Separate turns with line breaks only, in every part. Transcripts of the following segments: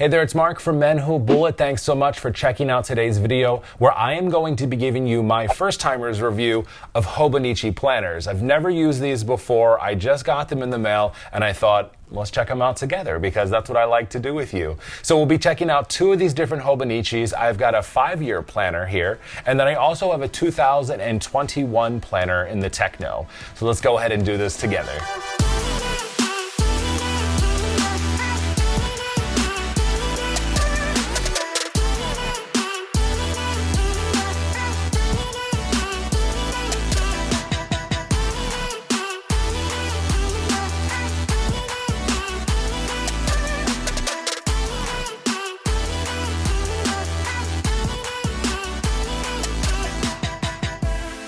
Hey there, it's Mark from Men Who Bullet. Thanks so much for checking out today's video where I am going to be giving you my first-timers review of Hobonichi planners. I've never used these before. I just got them in the mail and I thought, let's check them out together because that's what I like to do with you. So we'll be checking out two of these different Hobonichis. I've got a 5-year planner here, and then I also have a 2021 planner in the Techno. So let's go ahead and do this together.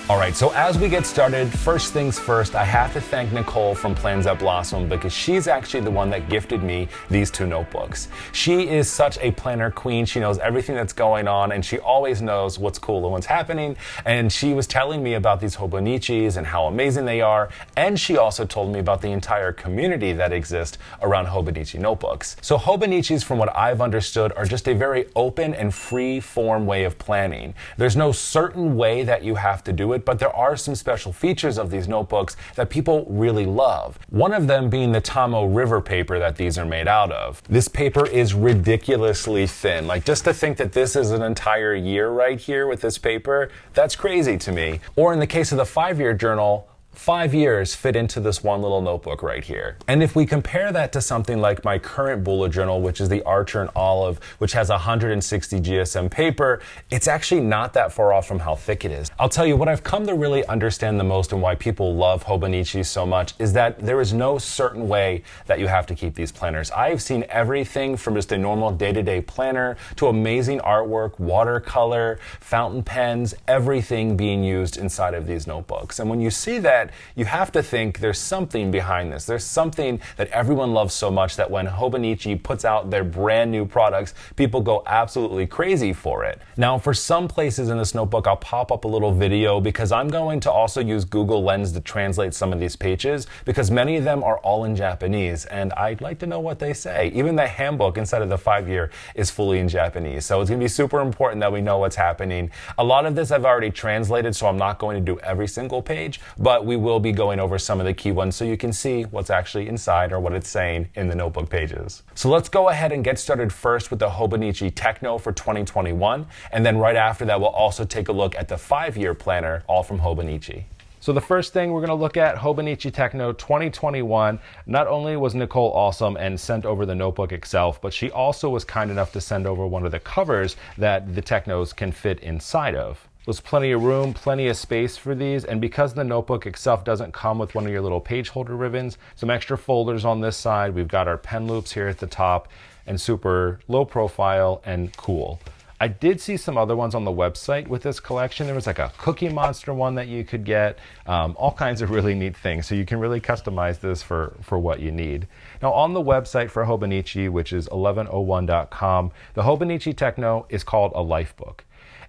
All right, so as we get started, first things first, I have to thank Nicole from Plans That Blossom because she's actually the one that gifted me these two notebooks. She is such a planner queen. She knows everything that's going on and she always knows what's cool and what's happening. And she was telling me about these Hobonichis and how amazing they are. And she also told me about the entire community that exists around Hobonichi notebooks. So Hobonichis, from what I've understood, are just a very open and free form way of planning. There's no certain way that you have to do it, but there are some special features of these notebooks that people really love. One of them being the Tomoe River paper that these are made out of. This paper is ridiculously thin. Like, just to think that this is an entire year right here with this paper, that's crazy to me. Or in the case of the 5-year journal, 5 years fit into this one little notebook right here. And if we compare that to something like my current bullet journal, which is the Archer and Olive, which has 160 GSM paper, it's actually not that far off from how thick it is. I'll tell you what I've come to really understand the most and why people love Hobonichi so much is that there is no certain way that you have to keep these planners. I've seen everything from just a normal day-to-day planner to amazing artwork, watercolor, fountain pens, everything being used inside of these notebooks. And when you see that, you have to think there's something behind this. There's something that everyone loves so much that when Hobonichi puts out their brand new products, people go absolutely crazy for it. Now, for some places in this notebook, I'll pop up a little video because I'm going to also use Google Lens to translate some of these pages because many of them are all in Japanese and I'd like to know what they say. Even the handbook inside of the 5-year is fully in Japanese. So it's going to be super important that we know what's happening. A lot of this I've already translated, so I'm not going to do every single page, but we will be going over some of the key ones so you can see what's actually inside or what it's saying in the notebook pages. So let's go ahead and get started first with the Hobonichi Techno for 2021, and then right after that we'll also take a look at the 5-year planner, all from Hobonichi. So the first thing we're going to look at, Hobonichi Techno 2021. Not only was Nicole awesome and sent over the notebook itself, but she also was kind enough to send over one of the covers that the Technos can fit inside of. There's plenty of room, plenty of space for these, and because the notebook itself doesn't come with one of your little page holder ribbons, some extra folders on this side. We've got our pen loops here at the top, and super low profile and cool. I did see some other ones on the website with this collection. There was like a Cookie Monster one that you could get, all kinds of really neat things. So you can really customize this for what you need. Now on the website for Hobonichi, which is 1101.com, the Hobonichi Techno is called a life book.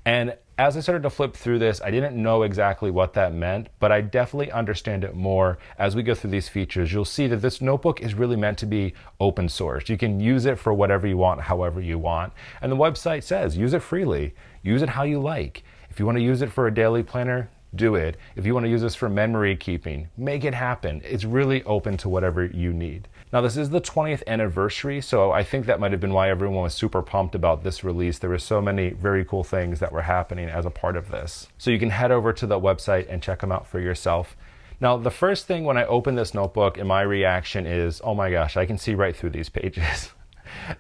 And as I started to flip through this, I didn't know exactly what that meant, but I definitely understand it more as we go through these features. You'll see that this notebook is really meant to be open source. You can use it for whatever you want, however you want. And the website says, use it freely. Use it how you like. If you want to use it for a daily planner, do it. If you want to use this for memory keeping, make it happen. It's really open to whatever you need. Now this is the 20th anniversary, so I think that might have been why everyone was super pumped about this release. There were so many very cool things that were happening as a part of this. So you can head over to the website and check them out for yourself. Now the first thing when I open this notebook and my reaction is, oh my gosh, I can see right through these pages.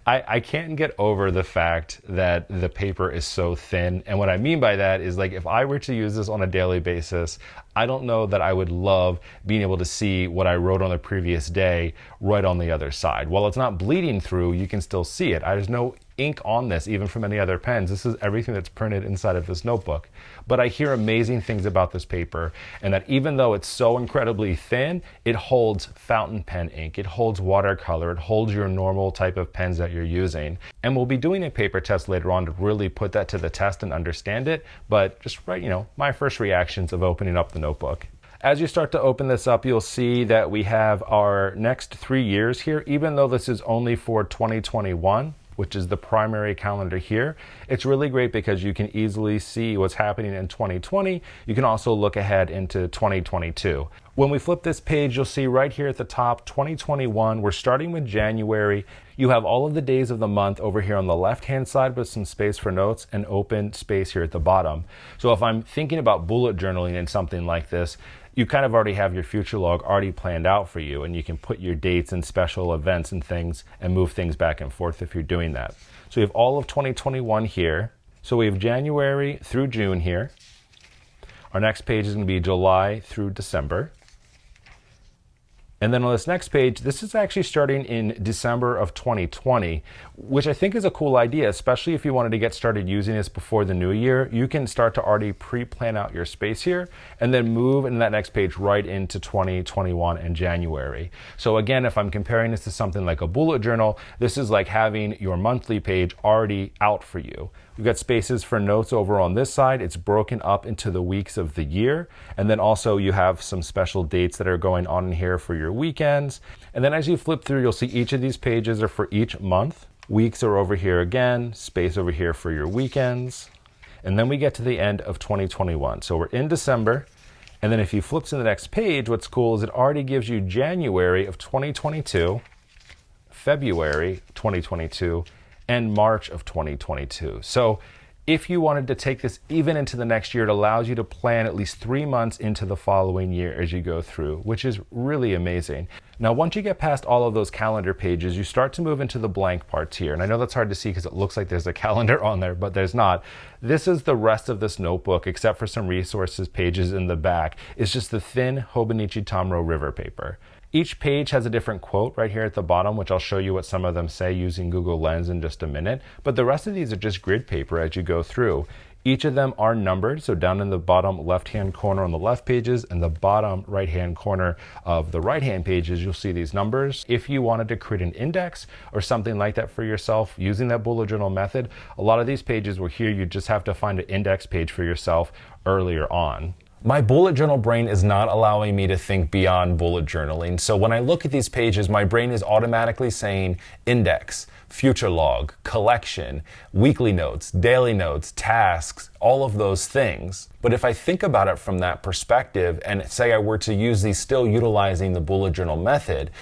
I can't get over the fact that the paper is so thin. And what I mean by that is, like, if I were to use this on a daily basis, I don't know that I would love being able to see what I wrote on the previous day right on the other side. While it's not bleeding through, you can still see it. There's no ink on this, even from any other pens. This is everything that's printed inside of this notebook. But I hear amazing things about this paper, and that even though it's so incredibly thin, it holds fountain pen ink, it holds watercolor, it holds your normal type of pens that you're using. And we'll be doing a paper test later on to really put that to the test and understand it. But just right, my first reactions of opening up the notebook. As you start to open this up, you'll see that we have our next 3 years here, even though this is only for 2021. which is the primary calendar here. It's really great because you can easily see what's happening in 2020. You can also look ahead into 2022. When we flip this page, you'll see right here at the top, 2021, we're starting with January. You have all of the days of the month over here on the left-hand side with some space for notes and open space here at the bottom. So if I'm thinking about bullet journaling in something like this, you kind of already have your future log already planned out for you, and you can put your dates and special events and things and move things back and forth if you're doing that. So we have all of 2021 here. So we have January through June here. Our next page is going to be July through December. And then on this next page, this is actually starting in December of 2020, which I think is a cool idea, especially if you wanted to get started using this before the new year. You can start to already pre-plan out your space here and then move in that next page right into 2021 and January. So again, if I'm comparing this to something like a bullet journal, this is like having your monthly page already out for you. We've got spaces for notes over on this side. It's broken up into the weeks of the year. And then also you have some special dates that are going on in here for your weekends. And then as you flip through, you'll see each of these pages are for each month. Weeks are over here again, space over here for your weekends. And then we get to the end of 2021. So we're in December. And then if you flip to the next page, what's cool is it already gives you January of 2022, February 2022, and March of 2022. So if you wanted to take this even into the next year, it allows you to plan at least 3 months into the following year as you go through, which is really amazing. Now, once you get past all of those calendar pages, you start to move into the blank parts here. And I know that's hard to see because it looks like there's a calendar on there, but there's not. This is the rest of this notebook, except for some resources pages in the back. It's just the thin Hobonichi Tomoe River paper. Each page has a different quote right here at the bottom, which I'll show you what some of them say using Google Lens in just a minute. But the rest of these are just grid paper as you go through. Each of them are numbered, so down in the bottom left-hand corner on the left pages and the bottom right-hand corner of the right-hand pages, you'll see these numbers. If you wanted to create an index or something like that for yourself using that bullet journal method, a lot of these pages were here. You just have to find an index page for yourself earlier on. My bullet journal brain is not allowing me to think beyond bullet journaling. So when I look at these pages, my brain is automatically saying index, future log, collection, weekly notes, daily notes, tasks, all of those things. But if I think about it from that perspective and say I were to use these still utilizing the bullet journal method,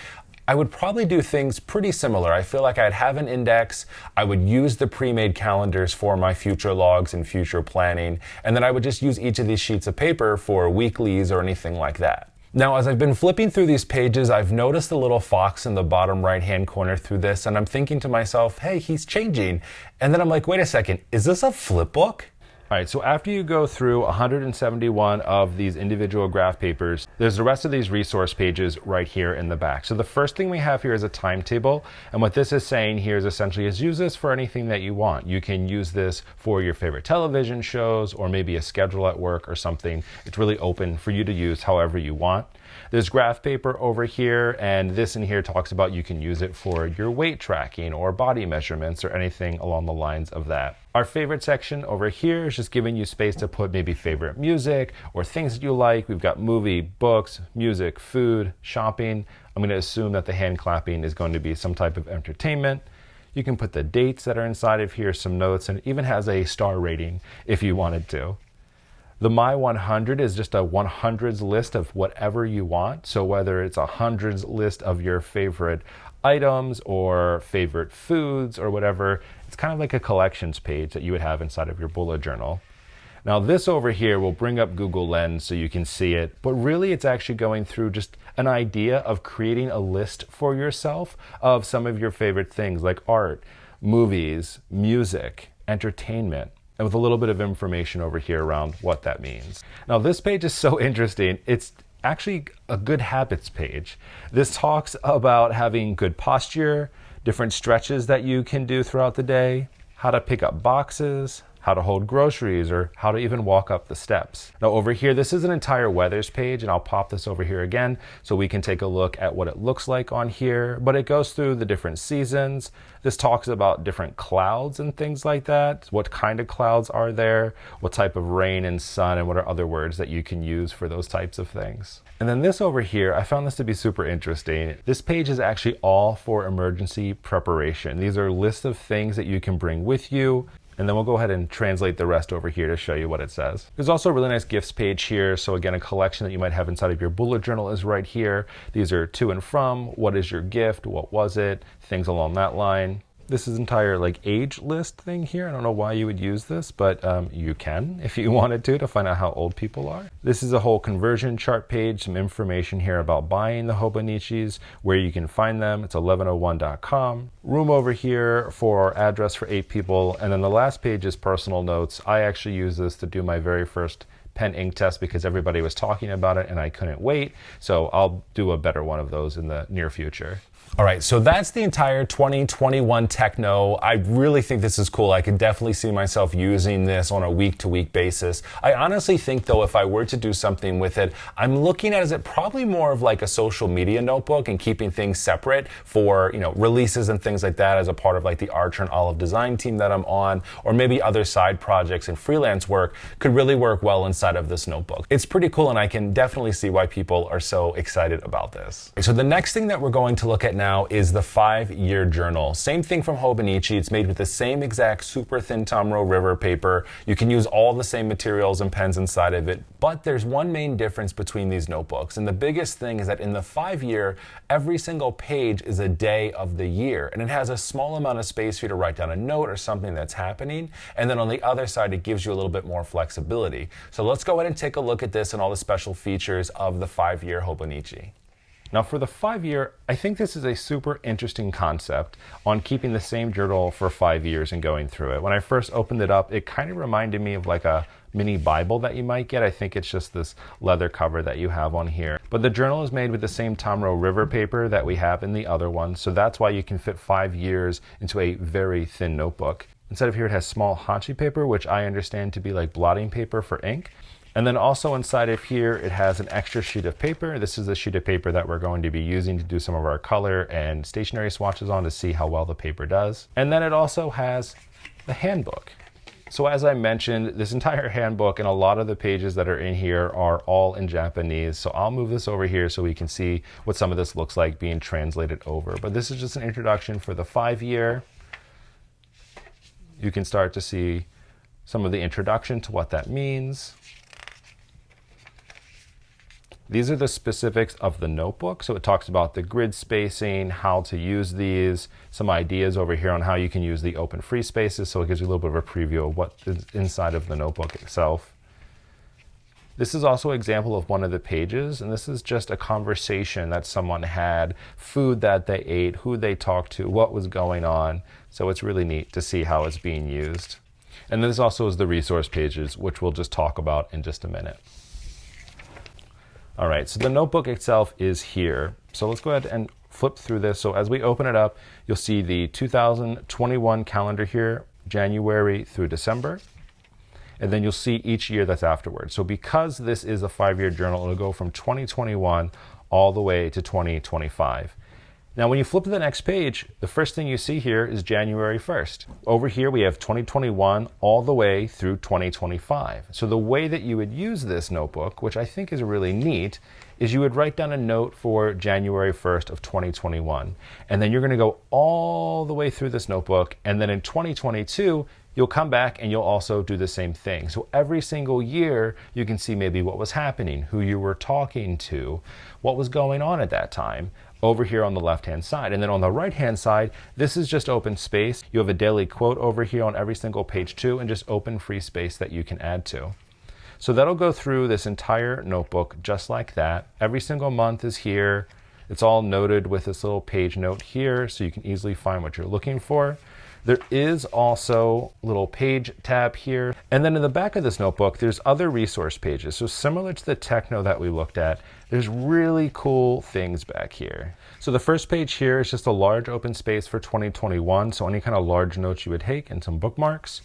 I would probably do things pretty similar. I feel like I'd have an index, I would use the pre-made calendars for my future logs and future planning, and then I would just use each of these sheets of paper for weeklies or anything like that. Now, as I've been flipping through these pages, I've noticed the little fox in the bottom right-hand corner through this, and I'm thinking to myself, hey, he's changing. And then I'm like, wait a second, is this a flip book? All right, so after you go through 171 of these individual graph papers, there's the rest of these resource pages right here in the back. So the first thing we have here is a timetable. And what this is saying here is essentially use this for anything that you want. You can use this for your favorite television shows or maybe a schedule at work or something. It's really open for you to use however you want. There's graph paper over here, and this in here talks about you can use it for your weight tracking or body measurements or anything along the lines of that. Our favorite section over here is just giving you space to put maybe favorite music or things that you like. We've got movie, books, music, food, shopping. I'm going to assume that the hand clapping is going to be some type of entertainment. You can put the dates that are inside of here, some notes, and it even has a star rating if you wanted to. The My 100 is just a 100s list of whatever you want. So whether it's a hundreds list of your favorite items or favorite foods or whatever, it's kind of like a collections page that you would have inside of your bullet journal. Now this over here will bring up Google Lens so you can see it, but really it's actually going through just an idea of creating a list for yourself of some of your favorite things like art, movies, music, entertainment, and with a little bit of information over here around what that means. Now this page is so interesting. It's actually a good habits page. This talks about having good posture, different stretches that you can do throughout the day, how to pick up boxes, how to hold groceries, or how to even walk up the steps. Now over here, this is an entire weathers page, and I'll pop this over here again so we can take a look at what it looks like on here, but it goes through the different seasons. This talks about different clouds and things like that. What kind of clouds are there? What type of rain and sun, and what are other words that you can use for those types of things. And then this over here, I found this to be super interesting. This page is actually all for emergency preparation. These are lists of things that you can bring with you. And then we'll go ahead and translate the rest over here to show you what it says. There's also a really nice gifts page here. So again, a collection that you might have inside of your bullet journal is right here. These are to and from, what is your gift, what was it, things along that line. This is entire like age list thing here. I don't know why you would use this, but you can if you wanted to find out how old people are. This is a whole conversion chart page, some information here about buying the Hobonichis, where you can find them. It's 1101.com. Room over here for address for 8 people. And then the last page is personal notes. I actually use this to do my very first pen ink test because everybody was talking about it and I couldn't wait. So I'll do a better one of those in the near future. All right, so that's the entire 2021 Techno. I really think this is cool. I could definitely see myself using this on a week-to-week basis. I honestly think, though, if I were to do something with it, I'm looking at it probably more of like a social media notebook and keeping things separate for, you know, releases and things like that as a part of like the Archer and Olive design team that I'm on, or maybe other side projects and freelance work could really work well inside of this notebook. It's pretty cool, and I can definitely see why people are so excited about this. So the next thing that we're going to look at now is the 5-year journal. Same thing from Hobonichi. It's made with the same exact super thin Tomoe River paper. You can use all the same materials and pens inside of it, but there's one main difference between these notebooks. And the biggest thing is that in the 5-year, every single page is a day of the year, and it has a small amount of space for you to write down a note or something that's happening. And then on the other side, it gives you a little bit more flexibility. So let's go ahead and take a look at this and all the special features of the 5-year Hobonichi. Now for the 5-year, I think this is a super interesting concept on keeping the same journal for 5 years and going through it. When I first opened it up, it kind of reminded me of like a mini Bible that you might get. I think it's just this leather cover that you have on here. But the journal is made with the same Tomoe River paper that we have in the other one, so that's why you can fit 5 years into a very thin notebook. Instead of here, it has small Hobonichi paper, which I understand to be like blotting paper for ink. And then also inside of here, it has an extra sheet of paper. This is a sheet of paper that we're going to be using to do some of our color and stationery swatches on to see how well the paper does. And then it also has the handbook. So as I mentioned, this entire handbook and a lot of the pages that are in here are all in Japanese. So I'll move this over here so we can see what some of this looks like being translated over. But this is just an introduction for the 5-year. You can start to see some of the introduction to what that means. These are the specifics of the notebook. So it talks about the grid spacing, how to use these, some ideas over here on how you can use the open free spaces. So it gives you a little bit of a preview of what is inside of the notebook itself. This is also an example of one of the pages, and this is just a conversation that someone had, food that they ate, who they talked to, what was going on. So it's really neat to see how it's being used. And this also is the resource pages, which we'll just talk about in just a minute. All right, so the notebook itself is here. So let's go ahead and flip through this. So as we open it up, you'll see the 2021 calendar here, January through December. And then you'll see each year that's afterwards. So because this is a 5-year journal, it'll go from 2021 all the way to 2025. Now, when you flip to the next page, the first thing you see here is January 1st. Over here, we have 2021 all the way through 2025. So the way that you would use this notebook, which I think is really neat, is you would write down a note for January 1st of 2021. And then you're going to go all the way through this notebook. And then in 2022, you'll come back and you'll also do the same thing. So every single year, you can see maybe what was happening, who you were talking to, what was going on at that time, over here on the left-hand side. And then on the right-hand side, this is just open space. You have a daily quote over here on every single page too, and just open free space that you can add to. So that'll go through this entire notebook just like that. Every single month is here. It's all noted with this little page note here, so you can easily find what you're looking for. There is also a little page tab here. And then in the back of this notebook, there's other resource pages. So similar to the Techno that we looked at, there's really cool things back here. So the first page here is just a large open space for 2021. So any kind of large notes you would take and some bookmarks.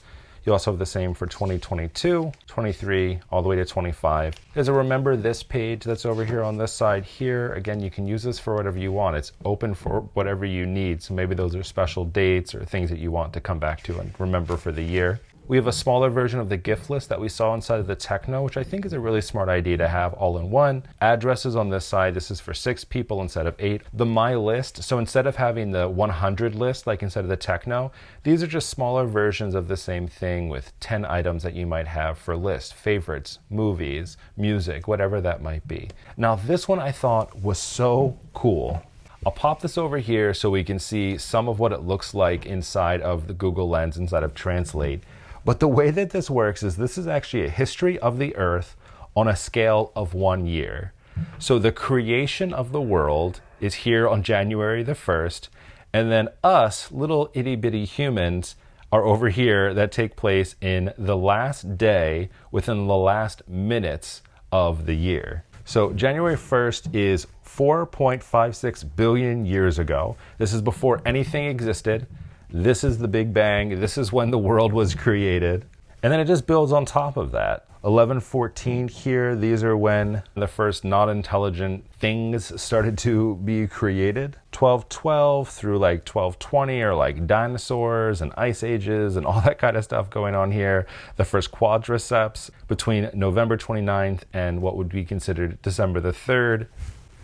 You also have the same for 2022, 23, all the way to 25. There's a remember this page that's over here on this side here. Again, you can use this for whatever you want. It's open for whatever you need. So maybe those are special dates or things that you want to come back to and remember for the year. We have a smaller version of the gift list that we saw inside of the Techno, which I think is a really smart idea to have all in one. Addresses on this side, this is for 6 people instead of 8. The My List, so instead of having the 100 list like inside of the Techno, these are just smaller versions of the same thing with 10 items that you might have for lists, favorites, movies, music, whatever that might be. Now this one I thought was so cool. I'll pop this over here so we can see some of what it looks like inside of the Google Lens, inside of Translate. But the way that this works is this is actually a history of the Earth on a scale of 1 year. So the creation of the world is here on January the 1st, and then us, little itty bitty humans, are over here that take place in the last day within the last minutes of the year. So January 1st is 4.56 billion years ago. This is before anything existed. This is the Big Bang. This is when the world was created. And then it just builds on top of that. 1114 here, these are when the first non-intelligent things started to be created. 1212 through like 1220 are like dinosaurs and ice ages and all that kind of stuff going on here. The first quadriceps between November 29th and what would be considered December the 3rd.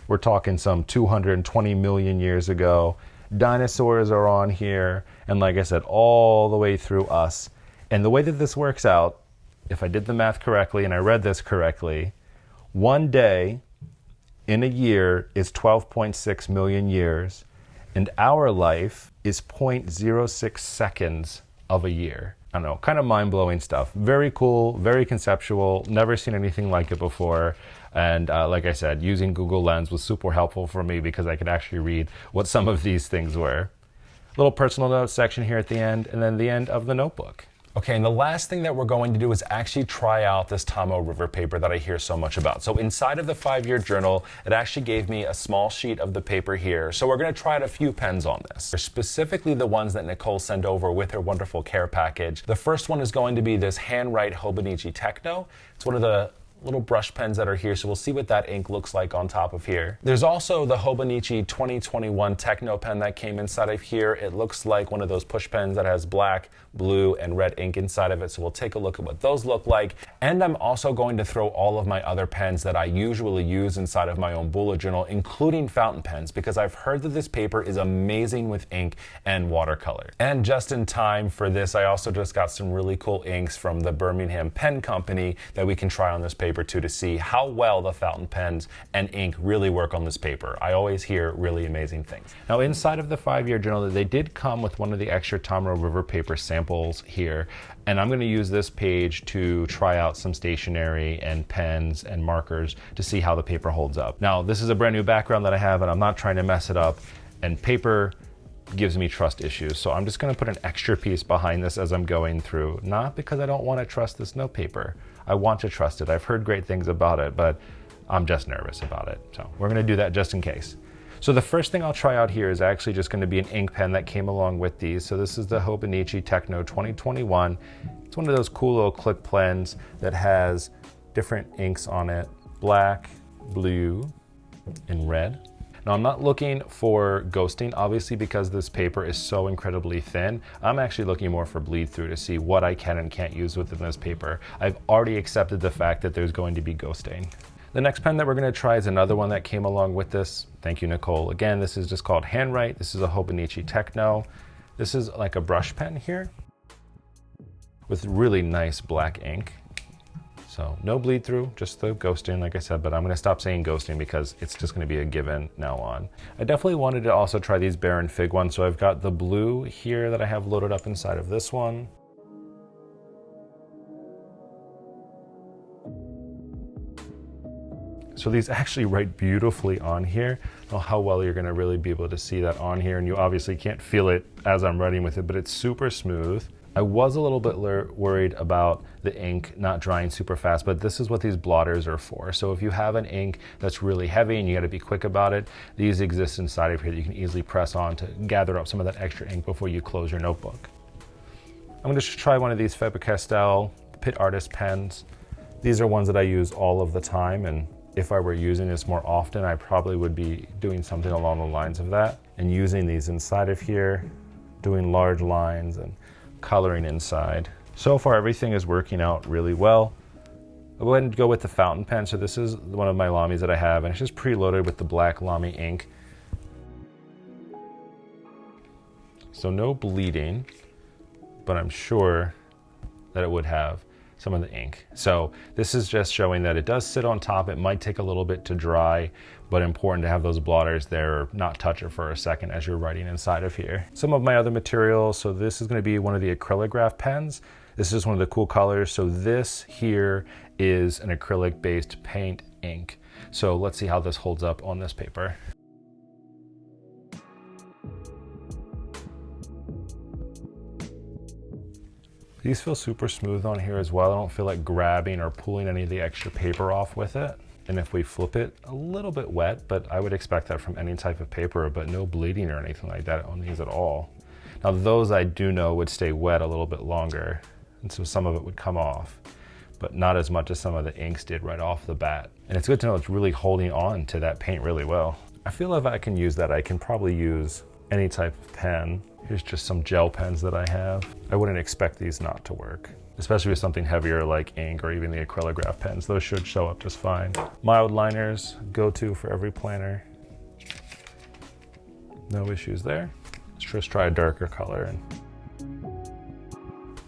We're talking some 220 million years ago. Dinosaurs are on here, and like I said, all the way through us. And the way that this works out, if I did the math correctly and I read this correctly, 1 day in a year is 12.6 million years, and our life is 0.06 seconds of a year. I don't know, kind of mind-blowing stuff. Very cool, very conceptual, never seen anything like it before. And like I said, using Google Lens was super helpful for me because I could actually read what some of these things were. Little personal notes section here at the end, and then the end of the notebook. Okay, and the last thing that we're going to do is actually try out this Tomoe River paper that I hear so much about. So inside of the 5-year journal, it actually gave me a small sheet of the paper here. So we're gonna try out a few pens on this. Specifically the ones that Nicole sent over with her wonderful care package. The first one is going to be this handwrite Hobonichi Techo. It's one of the little brush pens that are here, so we'll see what that ink looks like on top of here. There's also the Hobonichi 2021 Techno pen that came inside of here. It looks like one of those push pens that has black, blue, and red ink inside of it, so we'll take a look at what those look like. And I'm also going to throw all of my other pens that I usually use inside of my own bullet journal, including fountain pens, because I've heard that this paper is amazing with ink and watercolor. And just in time for this, I also just got some really cool inks from the Birmingham Pen Company that we can try on this paper too, to see how well the fountain pens and ink really work on this paper. I always hear really amazing things. Now inside of the 5-year journal, they did come with one of the extra Tomoe River paper samples here, and I'm going to use this page to try out some stationery and pens and markers to see how the paper holds up. Now this is a brand new background that I have, and I'm not trying to mess it up, and paper gives me trust issues, so I'm just going to put an extra piece behind this as I'm going through, not because I don't want to trust this note paper. I want to trust it. I've heard great things about it, but I'm just nervous about it. So we're going to do that just in case. So the first thing I'll try out here is actually just going to be an ink pen that came along with these. So this is the Hobonichi Techo 2021. It's one of those cool little click pens that has different inks on it: black, blue, and red. Now I'm not looking for ghosting, obviously, because this paper is so incredibly thin. I'm actually looking more for bleed through to see what I can and can't use within this paper. I've already accepted the fact that there's going to be ghosting. The next pen that we're going to try is another one that came along with this. Thank you, Nicole. Again, this is just called Handwrite. This is a Hobonichi Techo. This is like a brush pen here with really nice black ink. So no bleed through, just the ghosting, like I said, but I'm going to stop saying ghosting because it's just going to be a given now on. I definitely wanted to also try these Baron Fig ones, so I've got the blue here that I have loaded up inside of this one. So these actually write beautifully on here. I don't know how well you're going to really be able to see that on here, and you obviously can't feel it as I'm writing with it, but it's super smooth. I was a little bit worried about the ink not drying super fast, but this is what these blotters are for. So if you have an ink that's really heavy and you gotta be quick about it, these exist inside of here that you can easily press on to gather up some of that extra ink before you close your notebook. I'm going to try one of these Faber-Castell Pit Artist pens. These are ones that I use all of the time, and if I were using this more often, I probably would be doing something along the lines of that and using these inside of here, doing large lines and coloring inside. So far, everything is working out really well. I'll go ahead and go with the fountain pen. So this is one of my Lamis that I have, and it's just preloaded with the black Lamy ink. So no bleeding, but I'm sure that it would have some of the ink. So this is just showing that it does sit on top. It might take a little bit to dry, but important to have those blotters there, not touch it for a second as you're writing inside of here. Some of my other materials, so this is going to be one of the acrylograph pens. This is one of the cool colors. So this here is an acrylic based paint ink. So let's see how this holds up on this paper. These feel super smooth on here as well. I don't feel like grabbing or pulling any of the extra paper off with it. And if we flip it, a little bit wet, but I would expect that from any type of paper, but no bleeding or anything like that on these at all. Now those I do know would stay wet a little bit longer, and so some of it would come off, but not as much as some of the inks did right off the bat. And it's good to know it's really holding on to that paint really well. I feel if I can use that, I can probably use any type of pen. Here's just some gel pens that I have. I wouldn't expect these not to work, especially with something heavier like ink or even the acrylograph pens. Those should show up just fine. Mild liners, go-to for every planner. No issues there. Let's just try a darker color,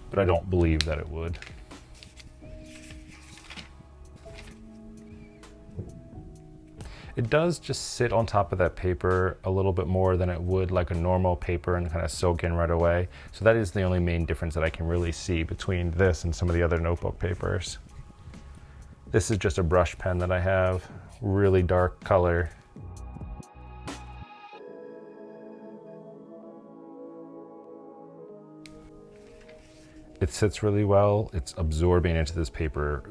but I don't believe that it would. It does just sit on top of that paper a little bit more than it would like a normal paper and kind of soak in right away. So that is the only main difference that I can really see between this and some of the other notebook papers. This is just a brush pen that I have, really dark color. It sits really well. It's absorbing into this paper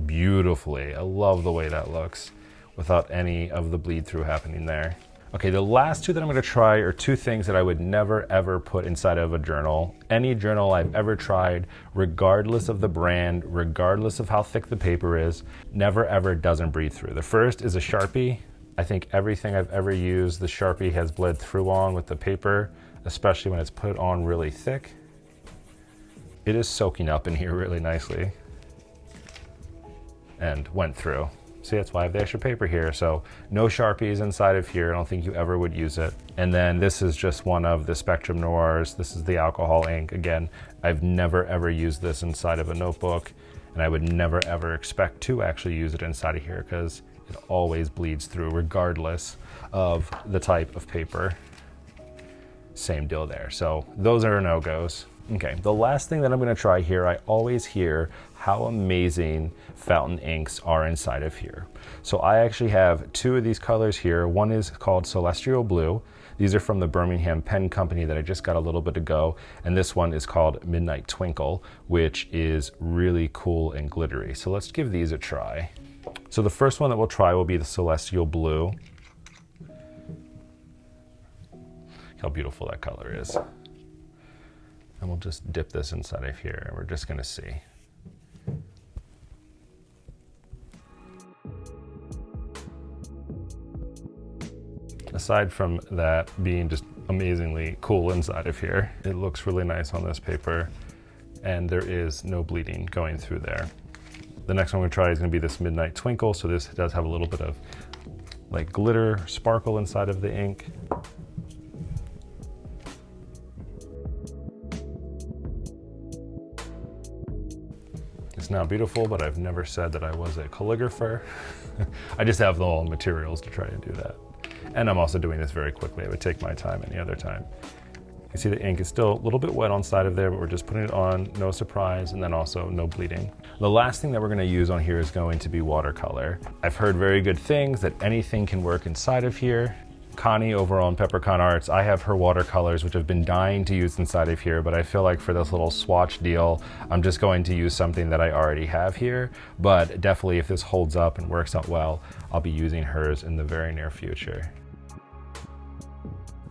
beautifully. I love the way that looks, without any of the bleed through happening there. Okay, the last two that I'm gonna try are two things that I would never ever put inside of a journal. Any journal I've ever tried, regardless of the brand, regardless of how thick the paper is, never ever doesn't bleed through. The first is a Sharpie. I think everything I've ever used, the Sharpie has bled through on with the paper, especially when it's put on really thick. It is soaking up in here really nicely and went through. See, that's why I have the extra paper here. So no Sharpies inside of here. I don't think you ever would use it. And then this is just one of the Spectrum Noirs. This is the alcohol ink. Again, I've never ever used this inside of a notebook, and I would never ever expect to actually use it inside of here because it always bleeds through regardless of the type of paper. Same deal there. So those are no-goes. Okay, the last thing that I'm gonna try here, I always hear how amazing fountain inks are inside of here. So I actually have two of these colors here. One is called Celestial Blue. These are from the Birmingham Pen Company that I just got a little bit ago. And this one is called Midnight Twinkle, which is really cool and glittery. So let's give these a try. So the first one that we'll try will be the Celestial Blue. How beautiful that color is. And we'll just dip this inside of here and we're just gonna see. Aside from that being just amazingly cool inside of here, it looks really nice on this paper and there is no bleeding going through there. The next one we're gonna try is gonna be this Midnight Twinkle. So this does have a little bit of like glitter, sparkle inside of the ink. It's now beautiful, but I've never said that I was a calligrapher. I just have all the materials to try to do that. And I'm also doing this very quickly. I would take my time any other time. You can see the ink is still a little bit wet on side of there, but we're just putting it on, no surprise, and then also no bleeding. The last thing that we're gonna use on here is going to be watercolor. I've heard very good things that anything can work inside of here. Connie over on Peppercon Arts, I have her watercolors, which I've been dying to use inside of here, but I feel like for this little swatch deal, I'm just going to use something that I already have here. But definitely if this holds up and works out well, I'll be using hers in the very near future.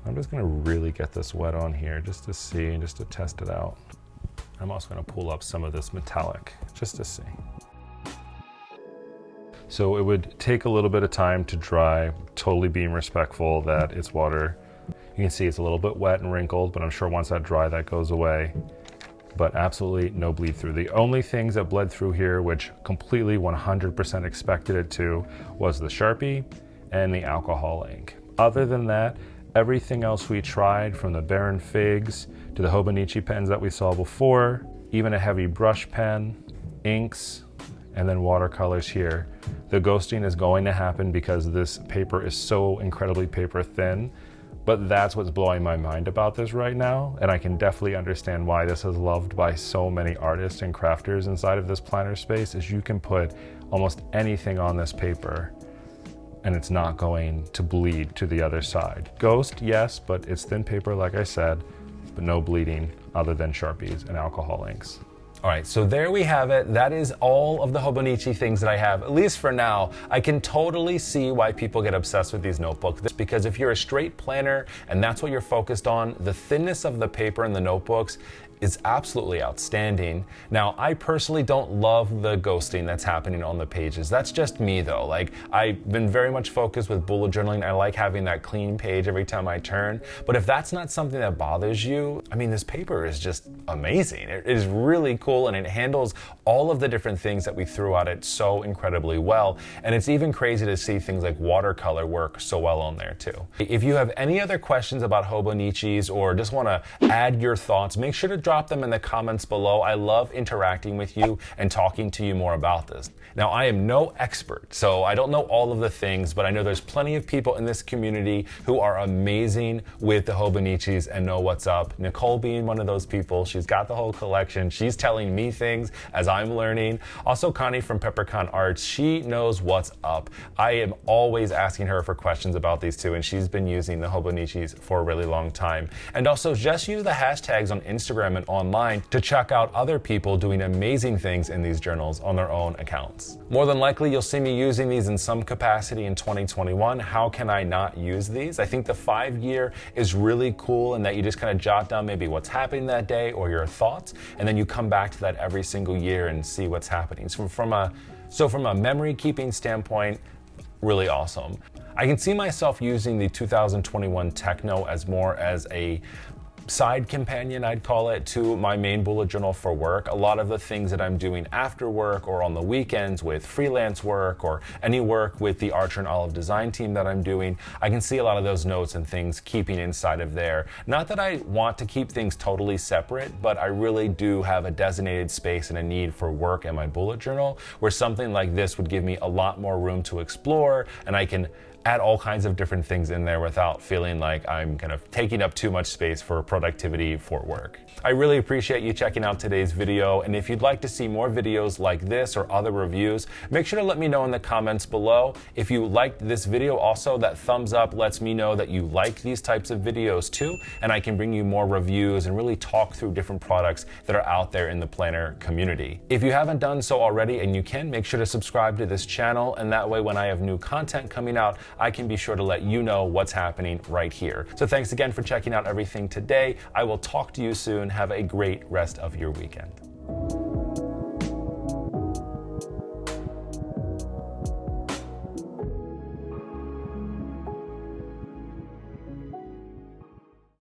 I'm just gonna really get this wet on here just to see and just to test it out. I'm also going to pull up some of this metallic just to see. So it would take a little bit of time to dry, totally being respectful that it's water. You can see it's a little bit wet and wrinkled, but I'm sure once that dry, that goes away. But absolutely no bleed through. The only things that bled through here, which completely 100% expected it to, was the Sharpie and the alcohol ink. Other than that, everything else we tried, from the Baron Figs to the Hobonichi pens that we saw before, even a heavy brush pen, inks, and then watercolors here. The ghosting is going to happen because this paper is so incredibly paper thin, but that's what's blowing my mind about this right now. And I can definitely understand why this is loved by so many artists and crafters inside of this planner space, is you can put almost anything on this paper and it's not going to bleed to the other side. Ghost, yes, but it's thin paper like I said, but no bleeding other than Sharpies and alcohol inks. All right, so there we have it. That is all of the Hobonichi things that I have, at least for now. I can totally see why people get obsessed with these notebooks, because if you're a straight planner and that's what you're focused on, the thinness of the paper in the notebooks is absolutely outstanding. Now, I personally don't love the ghosting that's happening on the pages. That's just me though. Like, I've been very much focused with bullet journaling. I like having that clean page every time I turn. But if that's not something that bothers you, I mean, this paper is just amazing. It is really cool, and it handles all of the different things that we threw at it so incredibly well. And it's even crazy to see things like watercolor work so well on there too. If you have any other questions about Hobonichis or just want to add your thoughts, make sure to drop them in the comments below. I love interacting with you and talking to you more about this. Now, I am no expert, so I don't know all of the things, but I know there's plenty of people in this community who are amazing with the Hobonichis and know what's up. Nicole being one of those people. She's got the whole collection. She's telling me things as I'm learning. Also, Connie from Peppercon Arts, she knows what's up. I am always asking her for questions about these two, and she's been using the Hobonichis for a really long time. And also, just use the hashtags on Instagram and online to check out other people doing amazing things in these journals on their own accounts. More than likely, you'll see me using these in some capacity in 2021. How can I not use these? I think the 5-year is really cool, in that you just kind of jot down maybe what's happening that day or your thoughts, and then you come back to that every single year and see what's happening. So from a memory keeping standpoint, really awesome. I can see myself using the 2021 Techno as more as a side companion, I'd call it, to my main bullet journal for work. A lot of the things that I'm doing after work or on the weekends with freelance work or any work with the Archer and Olive design team that I'm doing, I can see a lot of those notes and things keeping inside of there. Not that I want to keep things totally separate, but I really do have a designated space and a need for work in my bullet journal, where something like this would give me a lot more room to explore, and I can add all kinds of different things in there without feeling like I'm kind of taking up too much space for productivity for work. I really appreciate you checking out today's video, and if you'd like to see more videos like this or other reviews, make sure to let me know in the comments below. If you liked this video also, that thumbs up lets me know that you like these types of videos too, and I can bring you more reviews and really talk through different products that are out there in the planner community. If you haven't done so already, and you can, make sure to subscribe to this channel, and that way when I have new content coming out, I can be sure to let you know what's happening right here. So thanks again for checking out everything today. I will talk to you soon. Have a great rest of your weekend.